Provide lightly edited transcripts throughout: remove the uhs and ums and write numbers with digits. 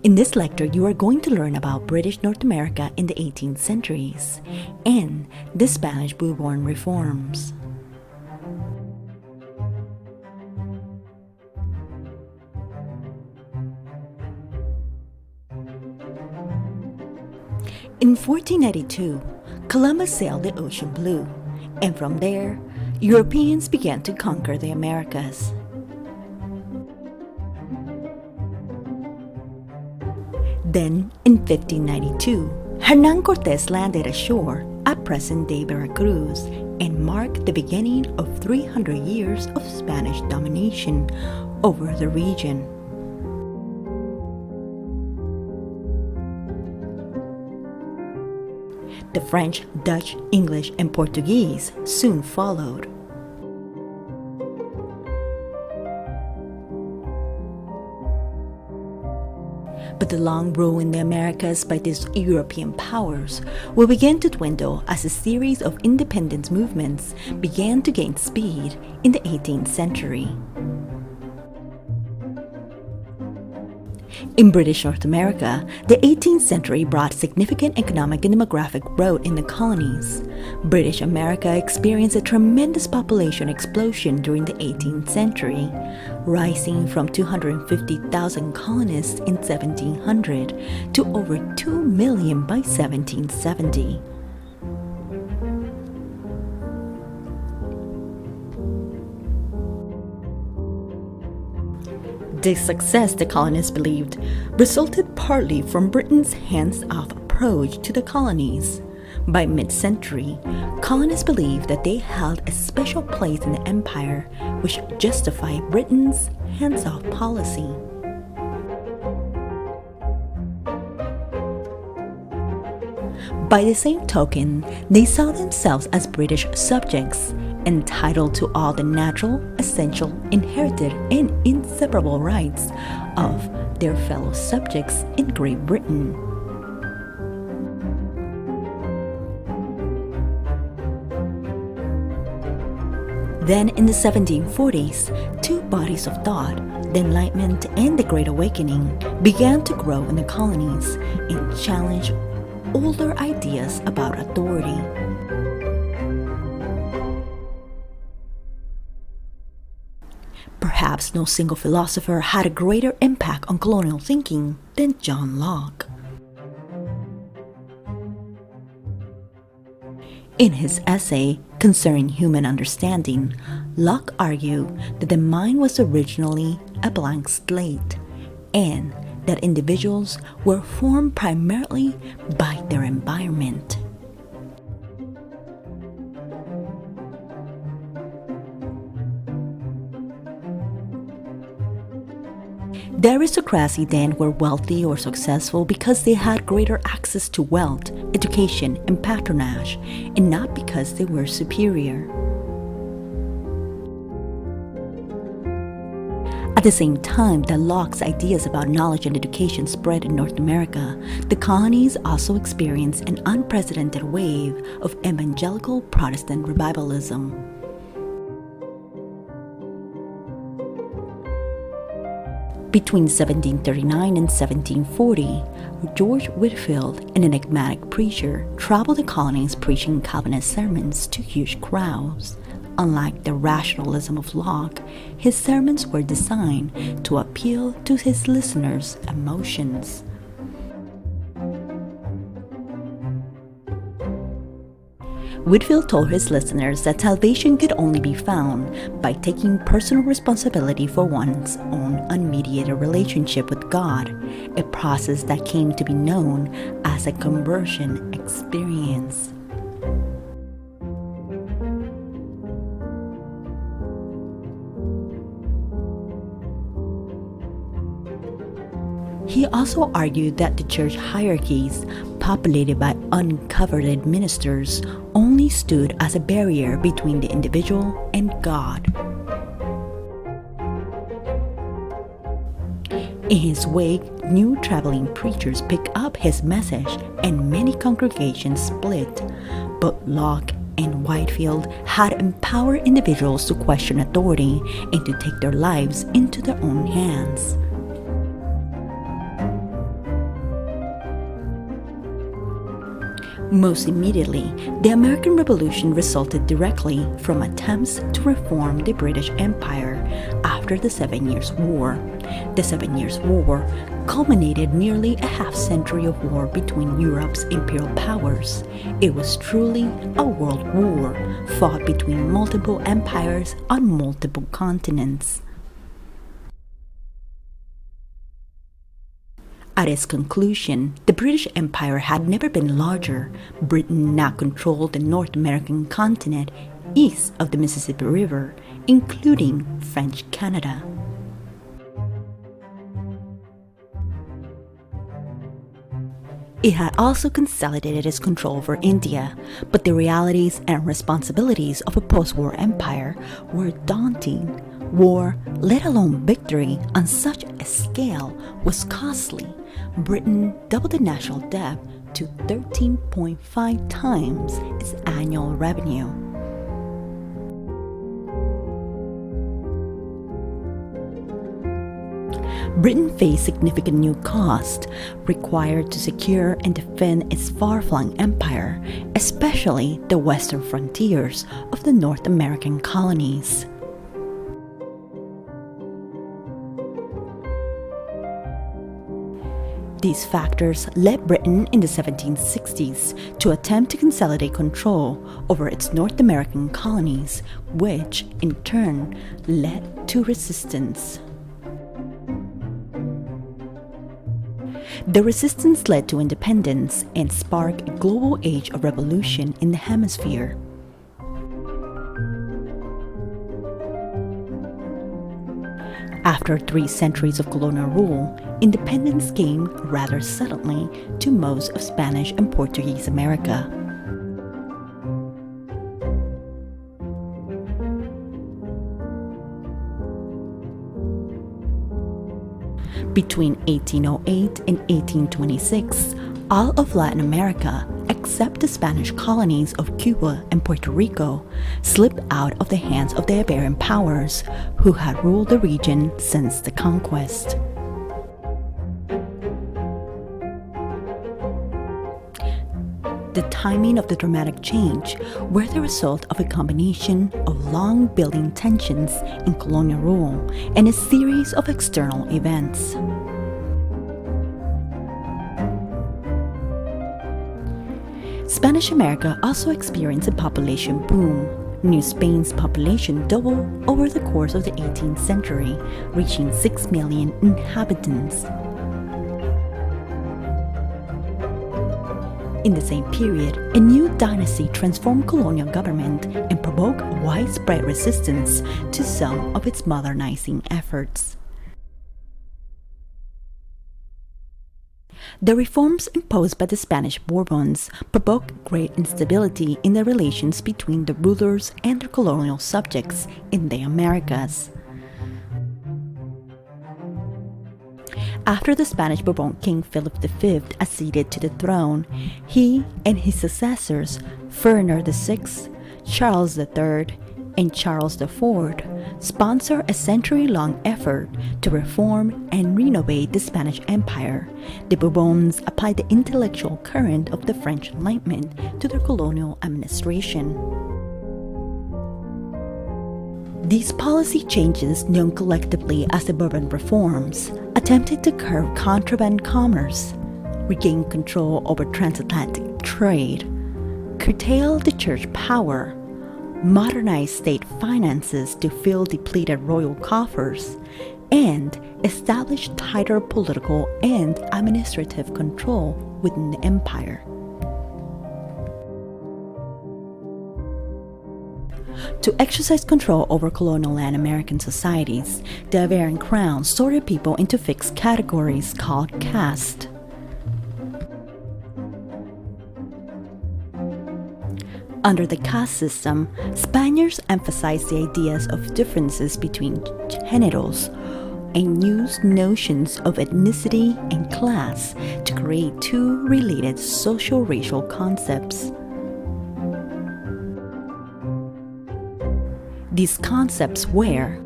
In this lecture, you are going to learn about British North America in the 18th centuries and the Spanish Bourbon Reforms. In 1492, Columbus sailed the ocean blue, and from there, Europeans began to conquer the Americas. Then, in 1592, Hernán Cortés landed ashore at present-day Veracruz and marked the beginning of 300 years of Spanish domination over the region. The French, Dutch, English, and Portuguese soon followed. But the long rule in the Americas by these European powers will begin to dwindle as a series of independence movements began to gain speed in the 18th century. In British North America, the 18th century brought significant economic and demographic growth in the colonies. British America experienced a tremendous population explosion during the 18th century, rising from 250,000 colonists in 1700 to over 2 million by 1770. The success, the colonists believed, resulted partly from Britain's hands-off approach to the colonies. By mid-century, colonists believed that they held a special place in the empire, which justified Britain's hands-off policy. By the same token, they saw themselves as British subjects, entitled to all the natural, essential, inherited, and inseparable rights of their fellow subjects in Great Britain. Then in the 1740s, two bodies of thought, the Enlightenment and the Great Awakening, began to grow in the colonies and challenge older ideas about authority. Perhaps no single philosopher had a greater impact on colonial thinking than John Locke. In his essay concerning human understanding, Locke argued that the mind was originally a blank slate and that individuals were formed primarily by their environment. The aristocracy then were wealthy or successful because they had greater access to wealth, education, and patronage, and not because they were superior. At the same time that Locke's ideas about knowledge and education spread in North America, the colonies also experienced an unprecedented wave of evangelical Protestant revivalism. Between 1739 and 1740, George Whitefield, an enigmatic preacher, traveled the colonies preaching Calvinist sermons to huge crowds. Unlike the rationalism of Locke, his sermons were designed to appeal to his listeners' emotions. Whitefield told his listeners that salvation could only be found by taking personal responsibility for one's own unmediated relationship with God, a process that came to be known as a conversion experience. He also argued that the church hierarchies, populated by uncovered ministers, only stood as a barrier between the individual and God. In his wake, new traveling preachers picked up his message and many congregations split, but Locke and Whitefield had empowered individuals to question authority and to take their lives into their own hands. Most immediately, the American Revolution resulted directly from attempts to reform the British Empire after the 7 Years' War. The 7 Years' War culminated nearly a half-century of war between Europe's imperial powers. It was truly a world war, fought between multiple empires on multiple continents. At its conclusion, the British Empire had never been larger. Britain now controlled the North American continent east of the Mississippi River, including French Canada. It had also consolidated its control over India, but the realities and responsibilities of a post-war empire were daunting. War, let alone victory on such a scale, was costly. Britain doubled the national debt to 13.5 times its annual revenue. Britain faced significant new costs required to secure and defend its far-flung empire, especially the western frontiers of the North American colonies. These factors led Britain in the 1760s to attempt to consolidate control over its North American colonies, which, in turn, led to resistance. The resistance led to independence and sparked a global age of revolution in the hemisphere. After 3 centuries of colonial rule, independence came rather suddenly to most of Spanish and Portuguese America. Between 1808 and 1826, all of Latin America, except the Spanish colonies of Cuba and Puerto Rico, slipped out of the hands of the Iberian powers, who had ruled the region since the conquest. The timing of the dramatic change were the result of a combination of long-building tensions in colonial rule and a series of external events. Spanish America also experienced a population boom. New Spain's population doubled over the course of the 18th century, reaching 6 million inhabitants. In the same period, a new dynasty transformed colonial government and provoked widespread resistance to some of its modernizing efforts. The reforms imposed by the Spanish Bourbons provoked great instability in the relations between the rulers and their colonial subjects in the Americas. After the Spanish Bourbon King Philip V acceded to the throne, he and his successors, Ferdinand VI, Charles III, and Charles IV, sponsored a century-long effort to reform and renovate the Spanish Empire. The Bourbons applied the intellectual current of the French Enlightenment to their colonial administration. These policy changes, known collectively as the Bourbon Reforms, attempted to curb contraband commerce, regain control over transatlantic trade, curtail the church power, modernize state finances to fill depleted royal coffers, and establish tighter political and administrative control within the empire. To exercise control over colonial and American societies, the Iberian crown sorted people into fixed categories called caste. Under the caste system, Spaniards emphasized the ideas of differences between genitals and used notions of ethnicity and class to create two related social-racial concepts. These concepts were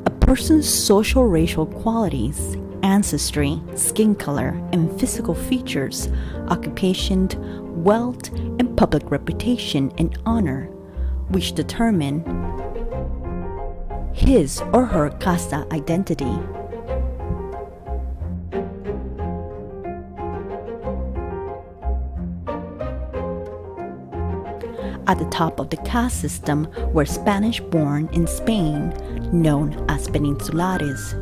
a person's social-racial qualities ancestry, skin color, and physical features, occupation, wealth, and public reputation and honor, which determine his or her casta identity. At the top of the caste system were Spanish-born in Spain, known as Peninsulares.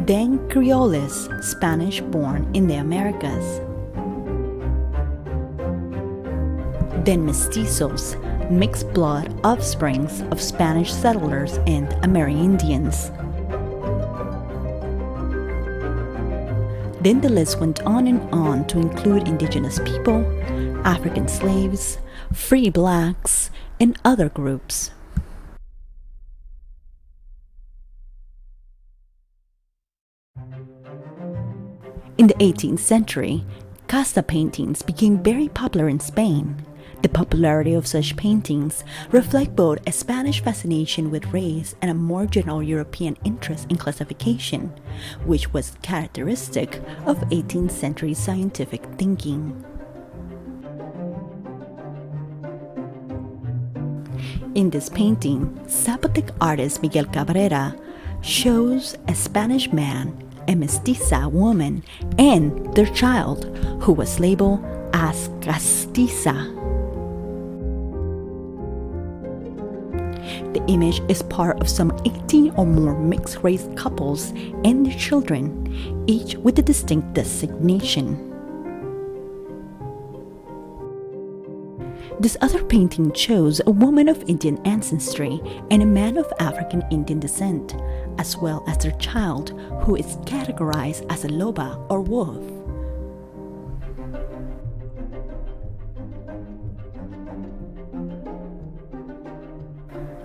Then Creoles, Spanish-born in the Americas. Then Mestizos, mixed-blood offsprings of Spanish settlers and Amerindians. Then the list went on and on to include indigenous people, African slaves, free blacks, and other groups. In the 18th century, Caste paintings became very popular in Spain. The popularity of such paintings reflect both a Spanish fascination with race and a more general European interest in classification, which was characteristic of 18th century scientific thinking. In this painting, Zapotec artist Miguel Cabrera shows a Spanish man, a mestiza woman, and their child, who was labeled as castiza. The image is part of some 18 or more mixed-race couples and their children, each with a distinct designation. This other painting shows a woman of Indian ancestry and a man of African Indian descent, as well as their child, who is categorized as a loba or wolf.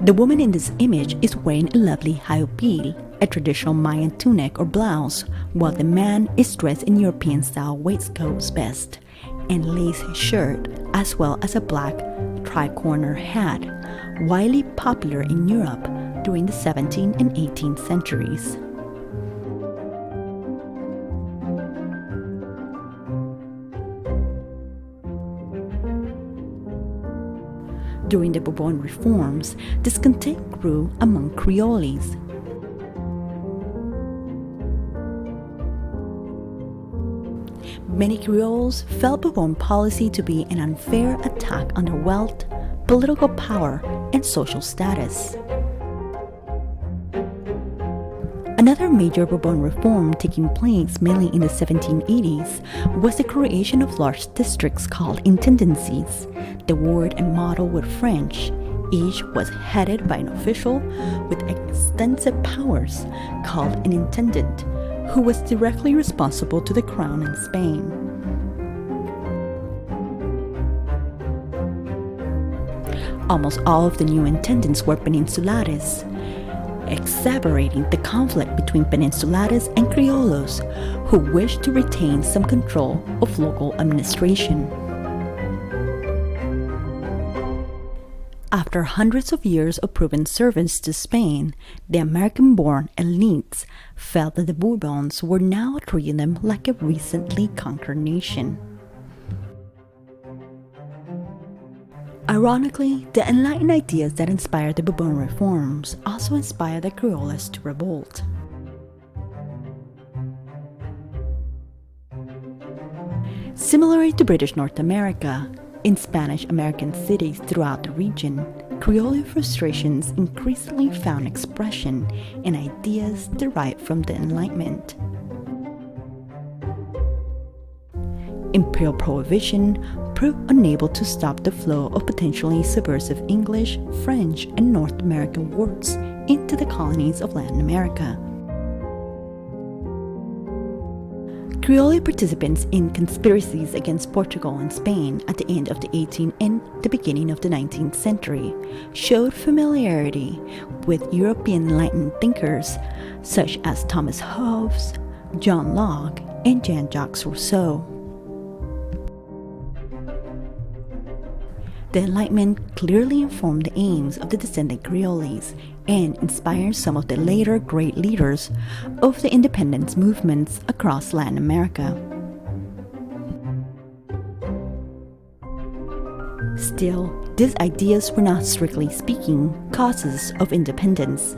The woman in this image is wearing a lovely haupil, a traditional Mayan tunic or blouse, while the man is dressed in European-style waistcoat vest and lace shirt, as well as a black tri-corner hat, widely popular in Europe during the 17th and 18th centuries. During the Bourbon Reforms, discontent grew among Creoles. Many Creoles felt Bourbon policy to be an unfair attack on their wealth, political power, and social status. Another major Bourbon reform taking place mainly in the 1780s was the creation of large districts called intendancies. The word and motto were French. Each was headed by an official with extensive powers called an intendant, who was directly responsible to the crown in Spain. Almost all of the new intendants were Peninsulares, exacerbating the conflict between Peninsulares and Criollos, who wished to retain some control of local administration. After hundreds of years of proven service to Spain, the American-born elites felt that the Bourbons were now treating them like a recently conquered nation. Ironically, the enlightened ideas that inspired the Bourbon Reforms also inspired the Creoles to revolt. Similarly to British North America, in Spanish-American cities throughout the region, Creole frustrations increasingly found expression in ideas derived from the Enlightenment. Imperial prohibition proved unable to stop the flow of potentially subversive English, French, and North American works into the colonies of Latin America. Creole participants in conspiracies against Portugal and Spain at the end of the 18th and the beginning of the 19th century showed familiarity with European Enlightened thinkers such as Thomas Hobbes, John Locke, and Jean-Jacques Rousseau. The Enlightenment clearly informed the aims of the descendant Creoles and inspired some of the later great leaders of the independence movements across Latin America. Still, these ideas were not, strictly speaking, causes of independence.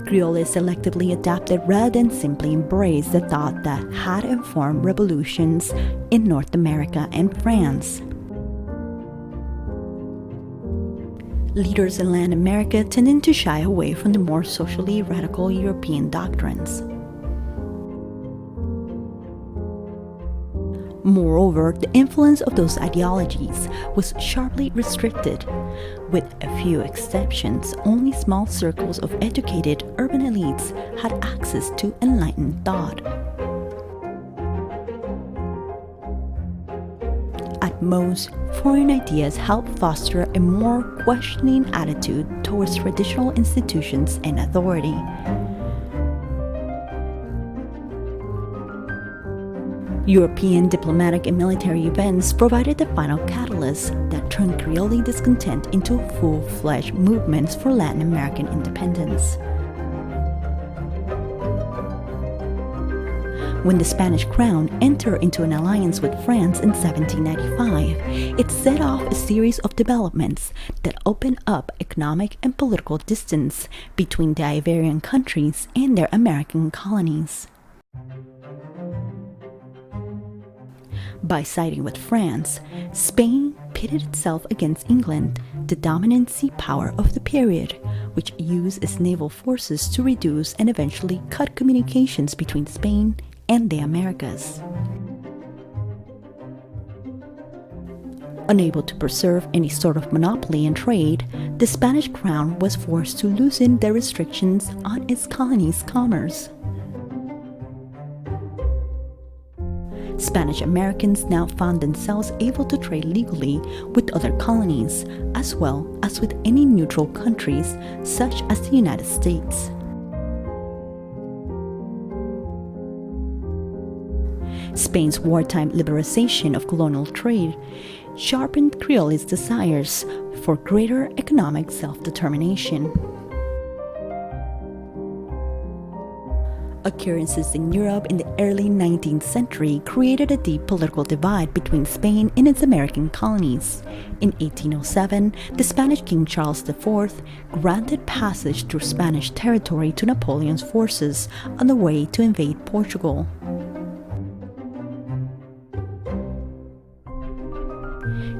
Creoles selectively adapted rather than simply embraced the thought that had informed revolutions in North America and France. Leaders in Latin America tended to shy away from the more socially radical European doctrines. Moreover, the influence of those ideologies was sharply restricted. With a few exceptions, only small circles of educated urban elites had access to enlightened thought. At most, foreign ideas helped foster a more questioning attitude towards traditional institutions and authority. European diplomatic and military events provided the final catalyst that turned Creole discontent into full-fledged movements for Latin American independence. When the Spanish crown entered into an alliance with France in 1795, it set off a series of developments that opened up economic and political distance between the Iberian countries and their American colonies. By siding with France, Spain pitted itself against England, the dominant sea power of the period, which used its naval forces to reduce and eventually cut communications between Spain and the Americas. Unable to preserve any sort of monopoly in trade, the Spanish crown was forced to loosen the restrictions on its colonies' commerce. Spanish Americans now found themselves able to trade legally with other colonies, as well as with any neutral countries, such as the United States. Spain's wartime liberalization of colonial trade sharpened Creoles' desires for greater economic self-determination. Occurrences in Europe in the early 19th century created a deep political divide between Spain and its American colonies. In 1807, the Spanish King Charles IV granted passage through Spanish territory to Napoleon's forces on the way to invade Portugal.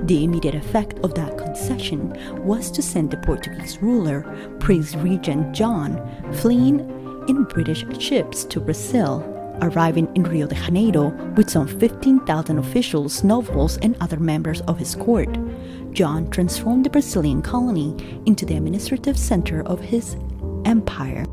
The immediate effect of that concession was to send the Portuguese ruler, Prince Regent John, fleeing in British ships to Brazil, arriving in Rio de Janeiro with some 15,000 officials, nobles, and other members of his court. John transformed the Brazilian colony into the administrative center of his empire.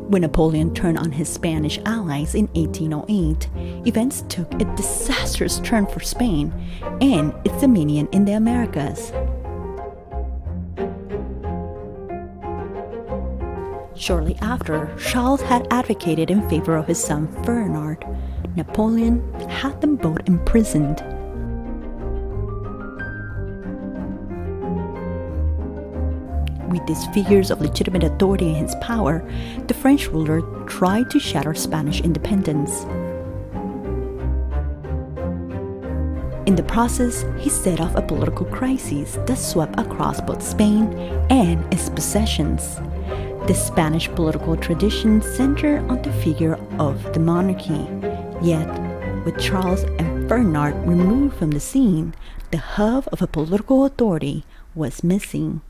When Napoleon turned on his Spanish allies in 1808, events took a disastrous turn for Spain and its dominion in the Americas. Shortly after, Charles had advocated in favor of his son Ferdinand. Napoleon had them both imprisoned. With these figures of legitimate authority in his power, the French ruler tried to shatter Spanish independence. In the process, he set off a political crisis that swept across both Spain and its possessions. The Spanish political tradition centered on the figure of the monarchy, yet, with Charles and Ferdinand removed from the scene, the hub of a political authority was missing.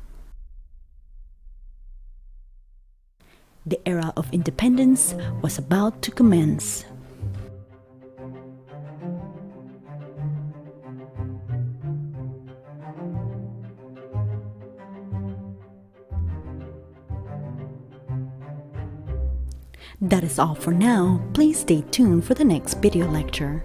The era of independence was about to commence. That is all for now. Please stay tuned for the next video lecture.